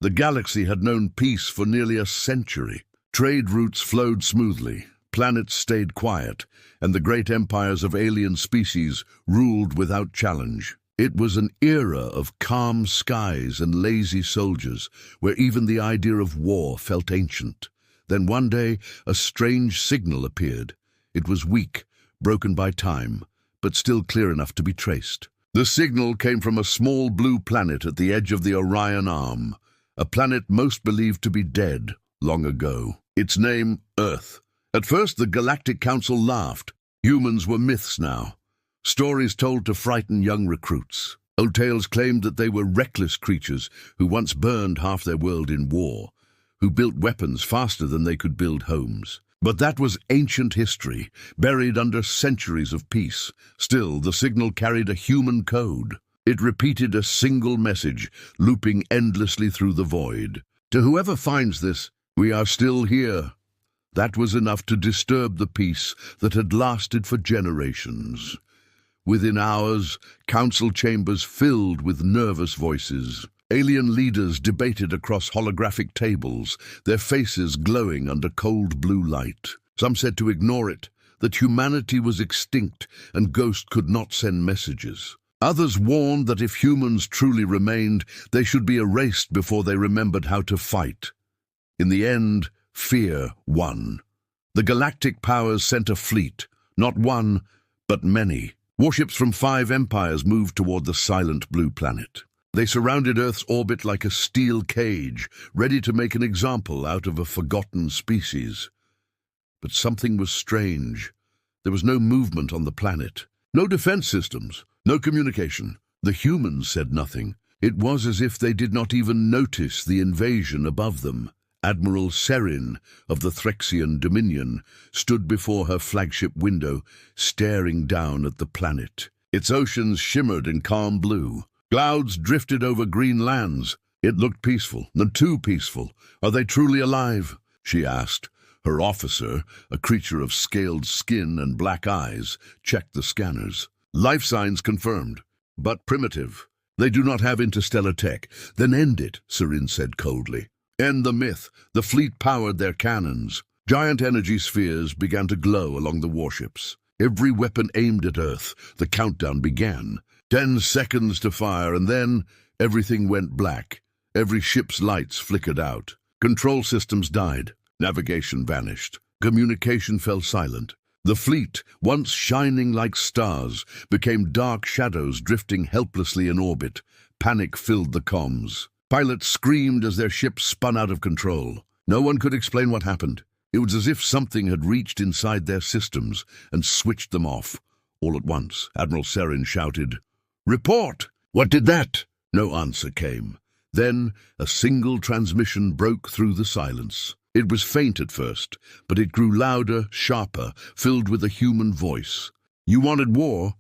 The galaxy had known peace for nearly a century. Trade routes flowed smoothly, planets stayed quiet, and the great empires of alien species ruled without challenge. It was an era of calm skies and lazy soldiers, where even the idea of war felt ancient. Then one day, a strange signal appeared. It was weak, broken by time, but still clear enough to be traced. The signal came from a small blue planet at the edge of the Orion Arm, a planet most believed to be dead long ago. Its name, Earth. At first, the Galactic Council laughed. Humans were myths now, stories told to frighten young recruits. Old tales claimed that they were reckless creatures who once burned half their world in war, who built weapons faster than they could build homes. But that was ancient history, buried under centuries of peace. Still, the signal carried a human code. It repeated a single message, looping endlessly through the void. To whoever finds this, we are still here. That was enough to disturb the peace that had lasted for generations. Within hours, council chambers filled with nervous voices. Alien leaders debated across holographic tables, their faces glowing under cold blue light. Some said to ignore it, that humanity was extinct and Ghost could not send messages. Others warned that if humans truly remained, they should be erased before they remembered how to fight. In the end, fear won. The Galactic Powers sent a fleet, not one, but many. Warships from 5 empires moved toward the silent blue planet. They surrounded Earth's orbit like a steel cage, ready to make an example out of a forgotten species. But something was strange. There was no movement on the planet, no defense systems, no communication. The humans said nothing. It was as if they did not even notice the invasion above them. Admiral Serin of the Threxian Dominion stood before her flagship window, staring down at the planet. Its oceans shimmered in calm blue. Clouds drifted over green lands. It looked peaceful, and too peaceful. Are they truly alive? She asked. Her officer, a creature of scaled skin and black eyes, checked the scanners. Life signs confirmed, but primitive. They do not have interstellar tech. Then end it, Serin said coldly. End the myth. The fleet powered their cannons. Giant energy spheres began to glow along the warships. Every weapon aimed at Earth. The countdown began. 10 seconds to fire, and then everything went black. Every ship's lights flickered out. Control systems died. Navigation vanished. Communication fell silent. The fleet, once shining like stars, became dark shadows drifting helplessly in orbit. Panic filled the comms. Pilots screamed as their ships spun out of control. No one could explain what happened. It was as if something had reached inside their systems and switched them off. All at once, Admiral Serin shouted, "Report!" "What did that?" No answer came. Then a single transmission broke through the silence. It was faint at first, but it grew louder, sharper, filled with a human voice. "You wanted war?"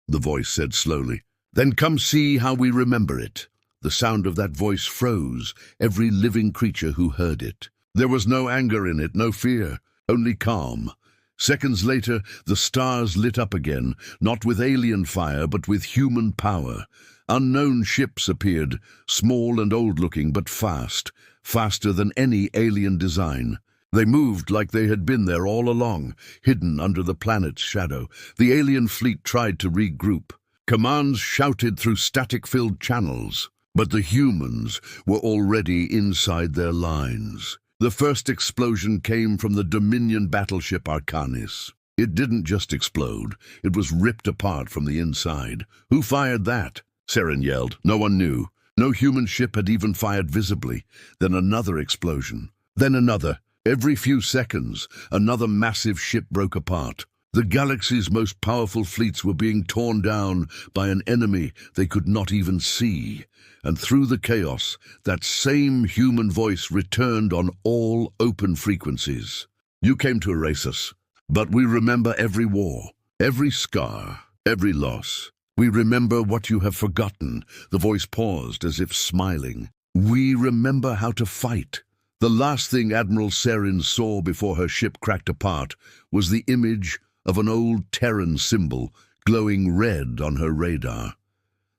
the voice said slowly. "Then come see how we remember it." The sound of that voice froze every living creature who heard it. There was no anger in it, no fear, only calm. Seconds later, the stars lit up again, not with alien fire, but with human power. Unknown ships appeared, small and old-looking, but fast, faster than any alien design. They moved like they had been there all along, hidden under the planet's shadow. The alien fleet tried to regroup. Commands shouted through static-filled channels. But the humans were already inside their lines. The first explosion came from the Dominion battleship Arcanis. It didn't just explode, it was ripped apart from the inside. "Who fired that?" Serin yelled. No one knew. No human ship had even fired visibly. Then another explosion. Then another. Every few seconds, another massive ship broke apart. The galaxy's most powerful fleets were being torn down by an enemy they could not even see. And through the chaos, that same human voice returned on all open frequencies. "You came to erase us, but we remember every war, every scar, every loss. We remember what you have forgotten." The voice paused as if smiling. "We remember how to fight." The last thing Admiral Serin saw before her ship cracked apart was the image of an old Terran symbol glowing red on her radar.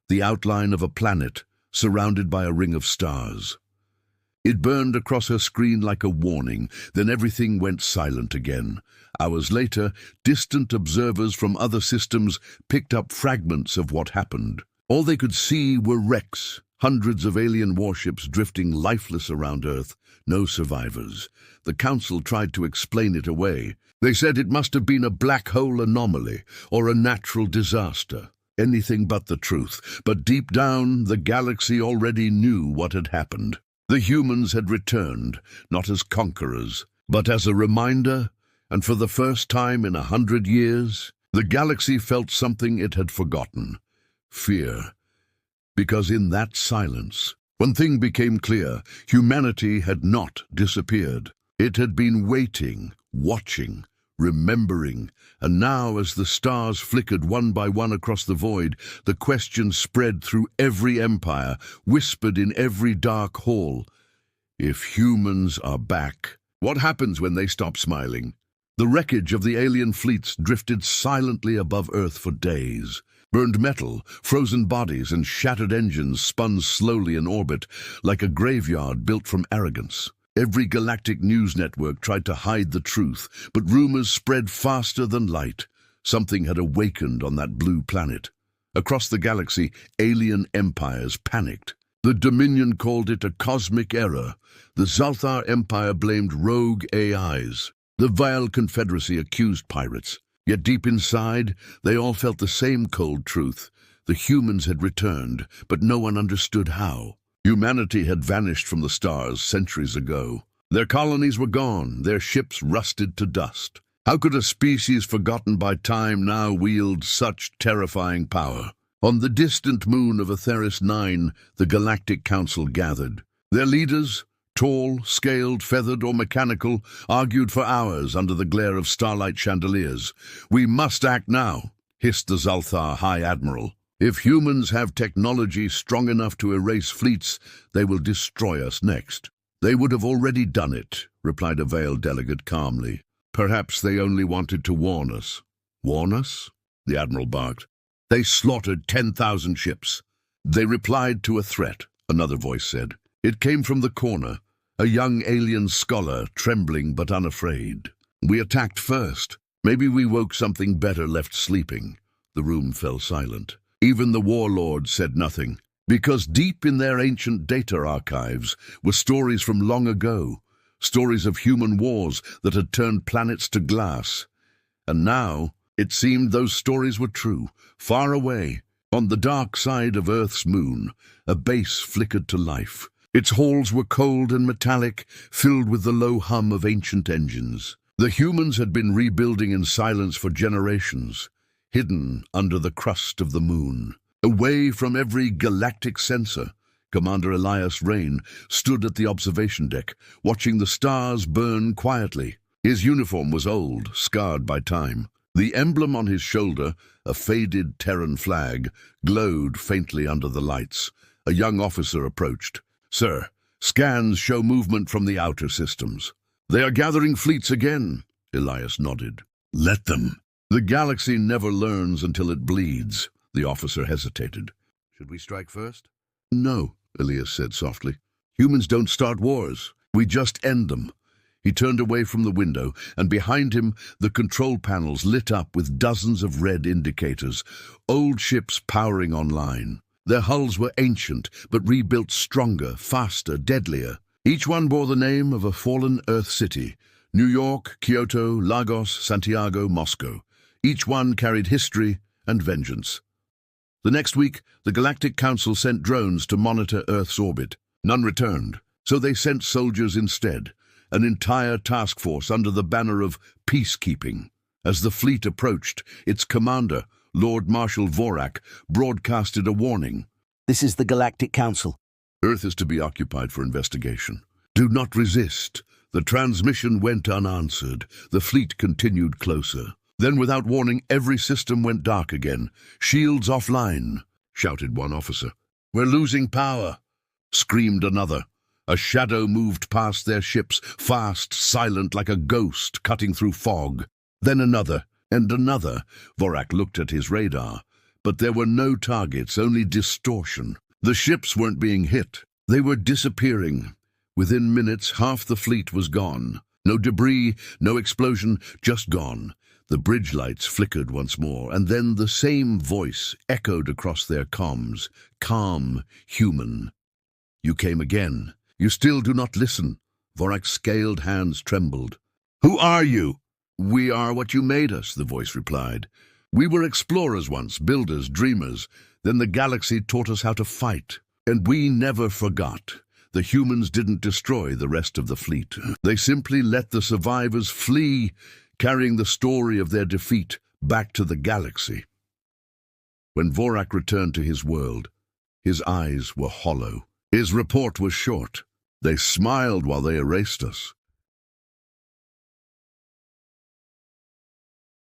The outline of a planet surrounded by a ring of stars. It burned across her screen like a warning, then everything went silent again. Hours later, distant observers from other systems picked up fragments of what happened. All they could see were wrecks, hundreds of alien warships drifting lifeless around Earth, no survivors. The Council tried to explain it away. They said it must have been a black hole anomaly or a natural disaster. Anything but the truth. But deep down, the galaxy already knew what had happened. The humans had returned, not as conquerors, but as a reminder, and for the first time in 100 years, the galaxy felt something it had forgotten: fear. Because in that silence, one thing became clear: humanity had not disappeared. It had been waiting, watching, remembering, and now as the stars flickered one by one across the void, the question spread through every empire, whispered in every dark hall. If humans are back, what happens when they stop smiling? The wreckage of the alien fleets drifted silently above Earth for days. Burned metal, frozen bodies, and shattered engines spun slowly in orbit, like a graveyard built from arrogance. Every galactic news network tried to hide the truth, but rumors spread faster than light. Something had awakened on that blue planet. Across the galaxy, alien empires panicked. The Dominion called it a cosmic error. The Zalthar Empire blamed rogue AIs. The Vile Confederacy accused pirates. Yet deep inside, they all felt the same cold truth. The humans had returned, but no one understood how. Humanity had vanished from the stars centuries ago. Their colonies were gone, their ships rusted to dust. How could a species forgotten by time now wield such terrifying power? On the distant moon of Atheris 9, the Galactic Council gathered. Their leaders, tall, scaled, feathered, or mechanical, argued for hours under the glare of starlight chandeliers. "We must act now," hissed the Zalthar High Admiral. "If humans have technology strong enough to erase fleets, they will destroy us next." "They would have already done it," replied a veiled delegate calmly. "Perhaps they only wanted to warn us." "Warn us?" the Admiral barked. "They slaughtered 10,000 ships." "They replied to a threat," another voice said. It came from the corner, a young alien scholar, trembling but unafraid. "We attacked first. Maybe we woke something better left sleeping." The room fell silent. Even the warlords said nothing, because deep in their ancient data archives were stories from long ago, stories of human wars that had turned planets to glass. And now, it seemed those stories were true. Far away, on the dark side of Earth's moon, a base flickered to life. Its halls were cold and metallic, filled with the low hum of ancient engines. The humans had been rebuilding in silence for generations, hidden under the crust of the moon. Away from every galactic sensor, Commander Elias Rain stood at the observation deck, watching the stars burn quietly. His uniform was old, scarred by time. The emblem on his shoulder, a faded Terran flag, glowed faintly under the lights. A young officer approached. "Sir, scans show movement from the outer systems." "They are gathering fleets again," Elias nodded. "Let them." "The galaxy never learns until it bleeds," the officer hesitated. "Should we strike first?" "No," Elias said softly. "Humans don't start wars. We just end them." He turned away from the window, and behind him the control panels lit up with dozens of red indicators, old ships powering online. Their hulls were ancient, but rebuilt stronger, faster, deadlier. Each one bore the name of a fallen Earth city: New York, Kyoto, Lagos, Santiago, Moscow. Each one carried history and vengeance. The next week, the Galactic Council sent drones to monitor Earth's orbit. None returned, so they sent soldiers instead, an entire task force under the banner of peacekeeping. As the fleet approached, its commander, Lord Marshal Vorak, broadcasted a warning. "This is the Galactic Council. Earth is to be occupied for investigation. Do not resist." The transmission went unanswered. The fleet continued closer. Then, without warning, every system went dark again. "Shields offline," shouted one officer. "We're losing power," screamed another. A shadow moved past their ships, fast, silent, like a ghost cutting through fog. Then another, and another. Vorak looked at his radar, but there were no targets, only distortion. The ships weren't being hit. They were disappearing, Within minutes, half the fleet was gone. No debris, no explosion, just gone. The bridge lights flickered once more, and then the same voice echoed across their comms. Calm, human. You came again. You still do not listen. Vorak's scaled hands trembled. Who are you? We are what you made us, the voice replied. We were explorers once, builders, dreamers. Then the galaxy taught us how to fight. And we never forgot. The humans didn't destroy the rest of the fleet. They simply let the survivors flee, carrying the story of their defeat back to the galaxy. When Vorak returned to his world, his eyes were hollow. His report was short. They smiled while they erased us.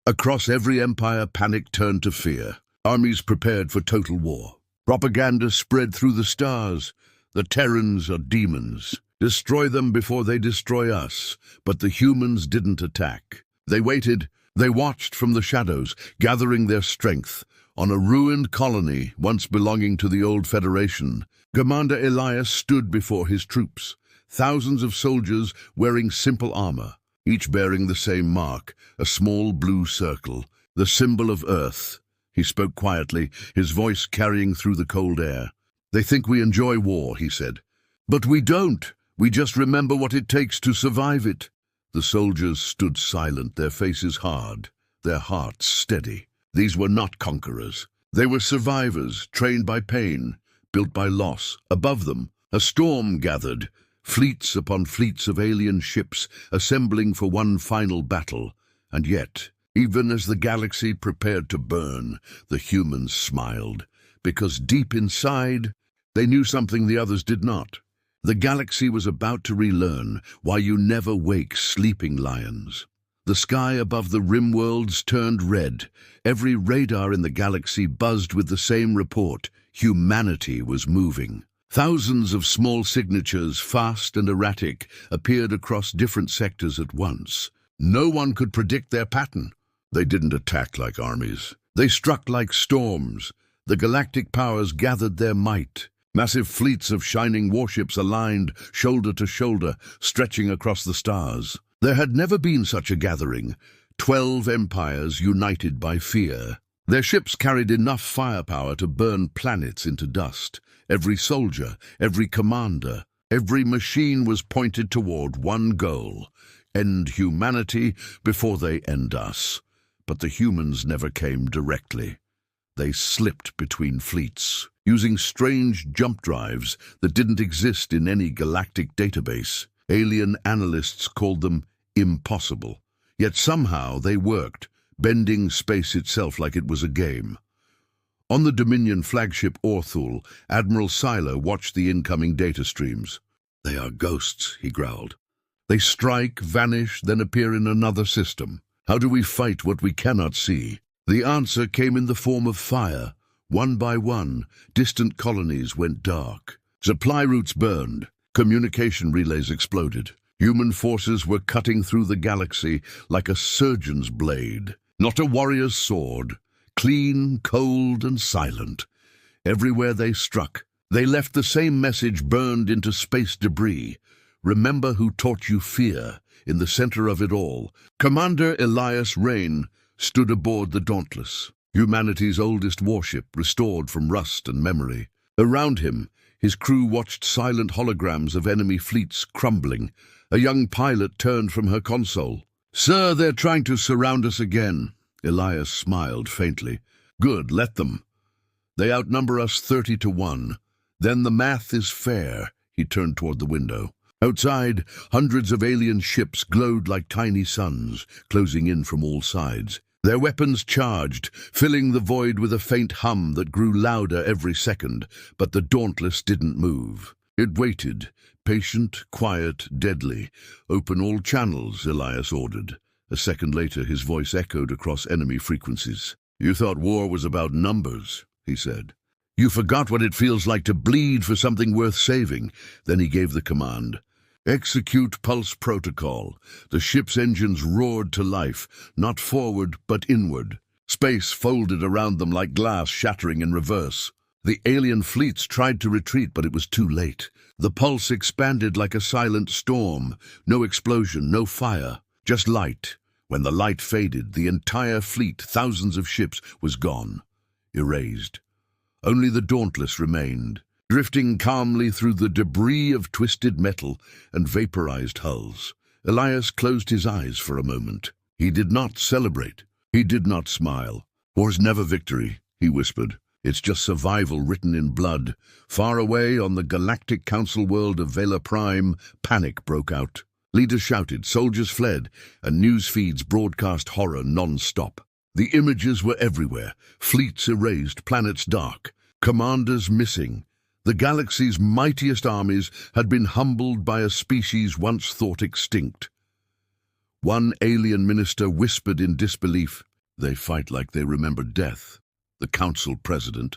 Across every empire, panic turned to fear. Armies prepared for total war. Propaganda spread through the stars. The Terrans are demons. Destroy them before they destroy us. But the humans didn't attack. They waited. They watched from the shadows, gathering their strength. On a ruined colony, once belonging to the old Federation, Commander Elias stood before his troops. Thousands of soldiers wearing simple armor, each bearing the same mark, a small blue circle, the symbol of Earth. He spoke quietly, his voice carrying through the cold air. They think we enjoy war, he said. But we don't. We just remember what it takes to survive it. The soldiers stood silent, their faces hard, their hearts steady. These were not conquerors. They were survivors, trained by pain, built by loss. Above them, a storm gathered, fleets upon fleets of alien ships assembling for one final battle. And yet, even as the galaxy prepared to burn, the humans smiled, because deep inside, they knew something the others did not. The galaxy was about to relearn why you never wake sleeping lions. The sky above the rim worlds turned red. Every radar in the galaxy buzzed with the same report. Humanity was moving. Thousands of small signatures, fast and erratic, appeared across different sectors at once. No one could predict their pattern. They didn't attack like armies. They struck like storms. The Galactic Powers gathered their might. Massive fleets of shining warships aligned, shoulder to shoulder, stretching across the stars. There had never been such a gathering. 12 empires united by fear. Their ships carried enough firepower to burn planets into dust. Every soldier, every commander, every machine was pointed toward one goal: end humanity before they end us. But the humans never came directly. They slipped between fleets, using strange jump drives that didn't exist in any galactic database. Alien analysts called them impossible. Yet somehow they worked, bending space itself like it was a game. On the Dominion flagship Orthul, Admiral Silo watched the incoming data streams. "They are ghosts," he growled. "They strike, vanish, then appear in another system. How do we fight what we cannot see?" The answer came in the form of fire. One by one, distant colonies went dark. Supply routes burned. Communication relays exploded. Human forces were cutting through the galaxy like a surgeon's blade, not a warrior's sword. Clean, cold, and silent. Everywhere they struck, they left the same message burned into space debris. Remember who taught you fear. In the center of it all, Commander Elias Rain stood aboard the Dauntless, humanity's oldest warship, restored from rust and memory. Around him, his crew watched silent holograms of enemy fleets crumbling. A young pilot turned from her console. "Sir, they're trying to surround us again." Elias smiled faintly. "Good, let them. They outnumber us 30 to 1. Then the math is fair." He turned toward the window. Outside, hundreds of alien ships glowed like tiny suns, closing in from all sides. Their weapons charged, filling the void with a faint hum that grew louder every second, but the Dauntless didn't move. It waited, patient, quiet, deadly. "Open all channels," Elias ordered. A second later, his voice echoed across enemy frequencies. "You thought war was about numbers," he said. "You forgot what it feels like to bleed for something worth saving." Then he gave the command. "Execute pulse protocol." The ship's engines roared to life, not forward, but inward. Space folded around them like glass shattering in reverse. The alien fleets tried to retreat, but it was too late. The pulse expanded like a silent storm. No explosion, no fire, just light. When the light faded, the entire fleet, thousands of ships, was gone, erased. Only the Dauntless remained, drifting calmly through the debris of twisted metal and vaporized hulls. Elias closed his eyes for a moment. He did not celebrate. He did not smile. "War's never victory," he whispered. "It's just survival written in blood." Far away on the Galactic Council world of Vela Prime, panic broke out. Leaders shouted, soldiers fled, and news feeds broadcast horror non-stop. The images were everywhere. Fleets erased, planets dark, commanders missing. The galaxy's mightiest armies had been humbled by a species once thought extinct. One alien minister whispered in disbelief, "They fight like they remember death." The council president,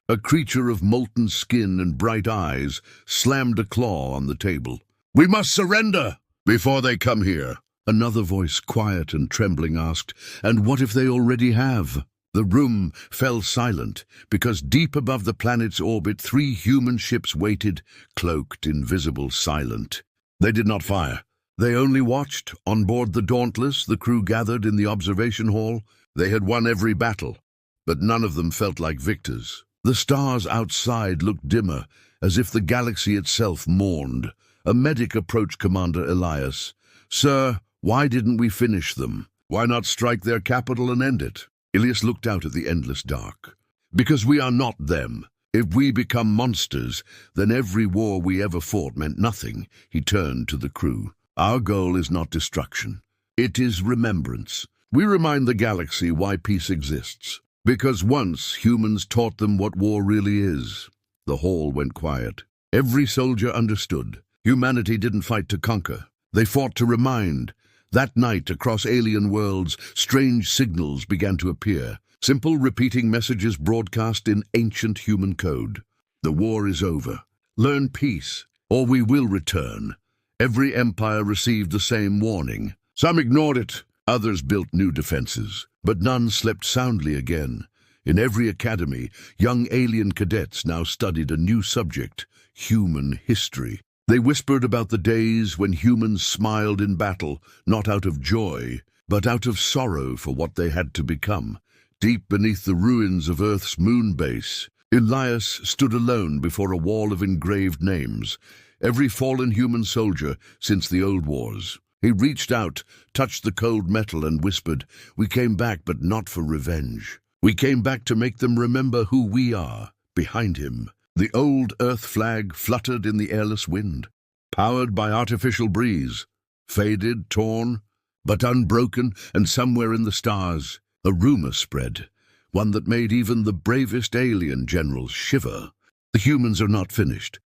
a creature of molten skin and bright eyes, slammed a claw on the table. "We must surrender before they come here." Another voice, quiet and trembling, asked, "And what if they already have?" The room fell silent, because deep above the planet's orbit 3 human ships waited, cloaked, invisible, silent. They did not fire. They only watched. On board the Dauntless, the crew gathered in the observation hall. They had won every battle, but none of them felt like victors. The stars outside looked dimmer, as if the galaxy itself mourned. A medic approached Commander Elias. "Sir, why didn't we finish them? Why not strike their capital and end it?" Elias looked out at the endless dark. "Because we are not them. If we become monsters, then every war we ever fought meant nothing." He turned to the crew. "Our goal is not destruction. It is remembrance. We remind the galaxy why peace exists. Because once humans taught them what war really is." The hall went quiet. Every soldier understood. Humanity didn't fight to conquer. They fought to remind. That night, across alien worlds, strange signals began to appear. Simple, repeating messages broadcast in ancient human code. "The war is over. Learn peace, or we will return." Every empire received the same warning. Some ignored it. Others built new defenses. But none slept soundly again. In every academy, young alien cadets now studied a new subject, human history. They whispered about the days when humans smiled in battle, not out of joy, but out of sorrow for what they had to become. Deep beneath the ruins of Earth's moon base, Elias stood alone before a wall of engraved names, every fallen human soldier since the old wars. He reached out, touched the cold metal, and whispered, "We came back, but not for revenge. We came back to make them remember who we are." Behind him, the old Earth flag fluttered in the airless wind, powered by artificial breeze, faded, torn, but unbroken, and somewhere in the stars, a rumor spread, one that made even the bravest alien generals shiver. "The humans are not finished.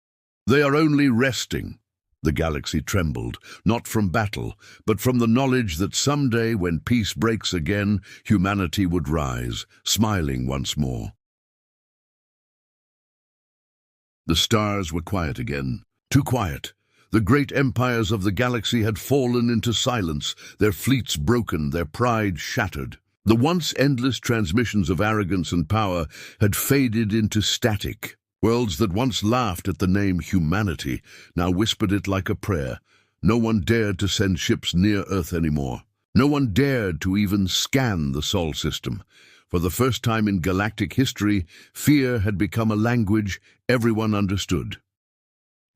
They are only resting." The galaxy trembled, not from battle, but from the knowledge that someday, when peace breaks again, humanity would rise, smiling once more. The stars were quiet again, too quiet. The great empires of the galaxy had fallen into silence, their fleets broken, their pride shattered. The once endless transmissions of arrogance and power had faded into static. Worlds that once laughed at the name humanity now whispered it like a prayer. No one dared to send ships near Earth anymore. No one dared to even scan the Sol system. For the first time in galactic history, fear had become a language everyone understood.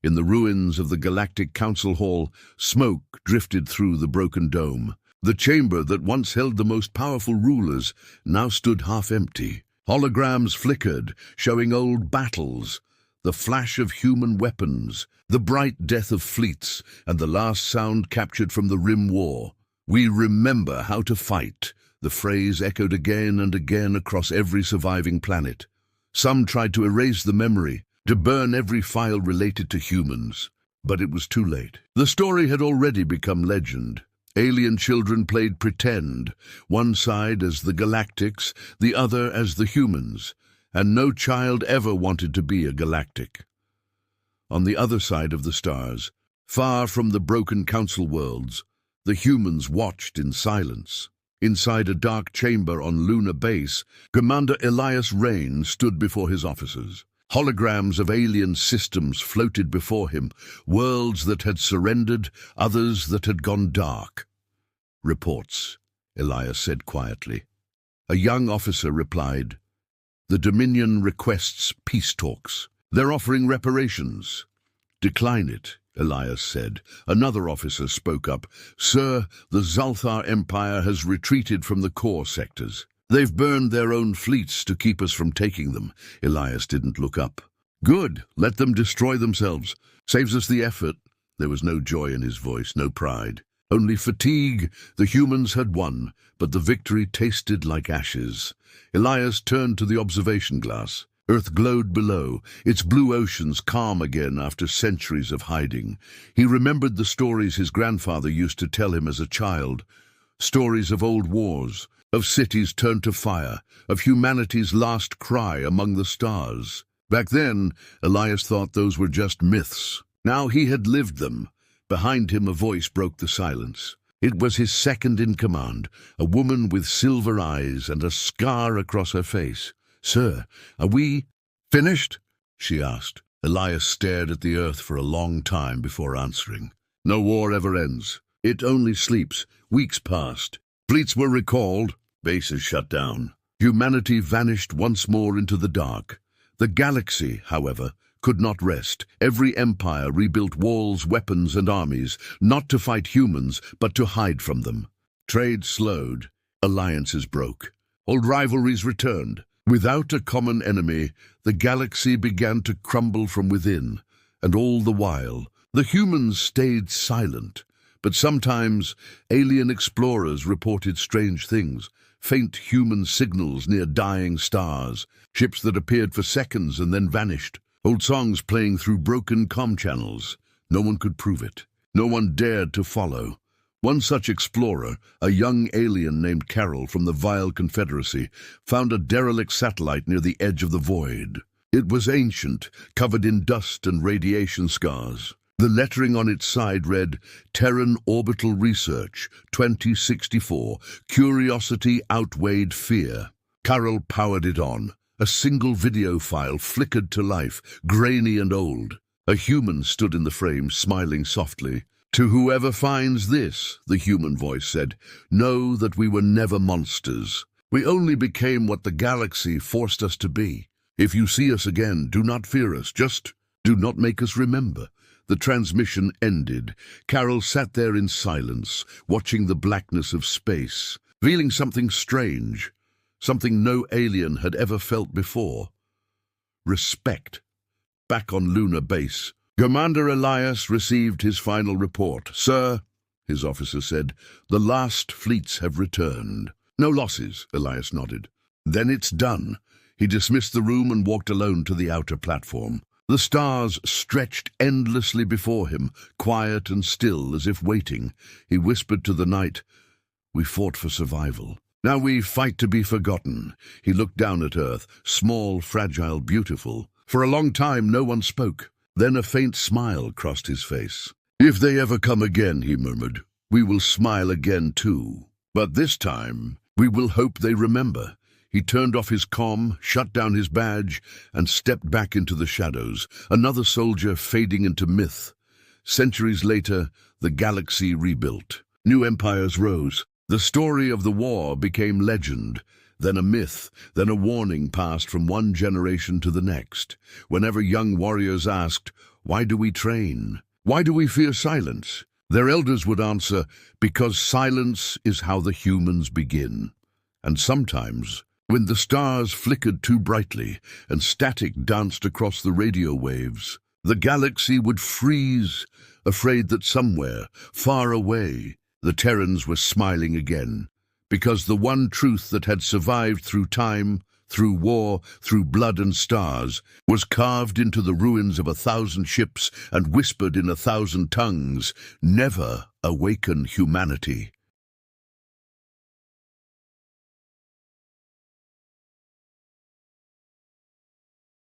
In the ruins of the Galactic Council Hall, smoke drifted through the broken dome. The chamber that once held the most powerful rulers now stood half empty. Holograms flickered, showing old battles, the flash of human weapons, the bright death of fleets, and the last sound captured from the Rim War. "We remember how to fight." The phrase echoed again and again across every surviving planet. Some tried to erase the memory, to burn every file related to humans. But it was too late. The story had already become legend. Alien children played pretend, one side as the Galactics, the other as the humans, and no child ever wanted to be a Galactic. On the other side of the stars, far from the broken council worlds, the humans watched in silence. Inside a dark chamber on Lunar Base, Commander Elias Rain stood before his officers. Holograms of alien systems floated before him, worlds that had surrendered, others that had gone dark. "Reports," Elias said quietly. A young officer replied, "The Dominion requests peace talks. They're offering reparations." "Decline it," Elias said. Another officer spoke up. "Sir, the Zalthar Empire has retreated from the core sectors. They've burned their own fleets to keep us from taking them." Elias didn't look up. "Good, let them destroy themselves. Saves us the effort." There was no joy in his voice, no pride. Only fatigue. The humans had won, but the victory tasted like ashes. Elias turned to the observation glass. Earth glowed below, its blue oceans calm again after centuries of hiding. He remembered the stories his grandfather used to tell him as a child. Stories of old wars, of cities turned to fire, of humanity's last cry among the stars. Back then, Elias thought those were just myths. Now he had lived them. Behind him a voice broke the silence. It was his second in command, a woman with silver eyes and a scar across her face. "Sir, are we finished?" she asked. Elias stared at the earth for a long time before answering. "No war ever ends. It only sleeps." Weeks passed. Fleets were recalled, bases shut down. Humanity vanished once more into the dark. The galaxy, however, could not rest. Every empire rebuilt walls, weapons, and armies, not to fight humans, but to hide from them. Trade slowed. Alliances broke. Old rivalries returned. Without a common enemy, the galaxy began to crumble from within, and all the while, the humans stayed silent. But sometimes, alien explorers reported strange things, faint human signals near dying stars, ships that appeared for seconds and then vanished. Old songs playing through broken comm channels. No one could prove it. No one dared to follow. One such explorer, a young alien named Carol from the Vile Confederacy, found a derelict satellite near the edge of the void. It was ancient, covered in dust and radiation scars. The lettering on its side read, "Terran Orbital Research, 2064. Curiosity outweighed fear." Carol powered it on. A single video file flickered to life, grainy and old. A human stood in the frame, smiling softly. "To whoever finds this," the human voice said, "know that we were never monsters. We only became what the galaxy forced us to be. If you see us again, do not fear us, just do not make us remember." The transmission ended. Carol sat there in silence, watching the blackness of space, feeling something strange. Something no alien had ever felt before. Respect. Back on lunar base, Commander Elias received his final report. "Sir," his officer said, "the last fleets have returned." "No losses," Elias nodded. "Then it's done." He dismissed the room and walked alone to the outer platform. The stars stretched endlessly before him, quiet and still as if waiting. He whispered to the night, "We fought for survival. Now we fight to be forgotten." He looked down at Earth, small, fragile, beautiful. For a long time no one spoke. Then a faint smile crossed his face. "If they ever come again," he murmured, "we will smile again too. But this time, we will hope they remember." He turned off his comm, shut down his badge, and stepped back into the shadows, another soldier fading into myth. Centuries later, the galaxy rebuilt. New empires rose. The story of the war became legend, then a myth, then a warning passed from one generation to the next. Whenever young warriors asked, "Why do we train? Why do we fear silence?" their elders would answer, "Because silence is how the humans begin." And sometimes, when the stars flickered too brightly and static danced across the radio waves, the galaxy would freeze, afraid that somewhere, far away, the Terrans were smiling again, because the one truth that had survived through time, through war, through blood and stars, was carved into the ruins of 1,000 ships and whispered in 1,000 tongues, "Never awaken humanity."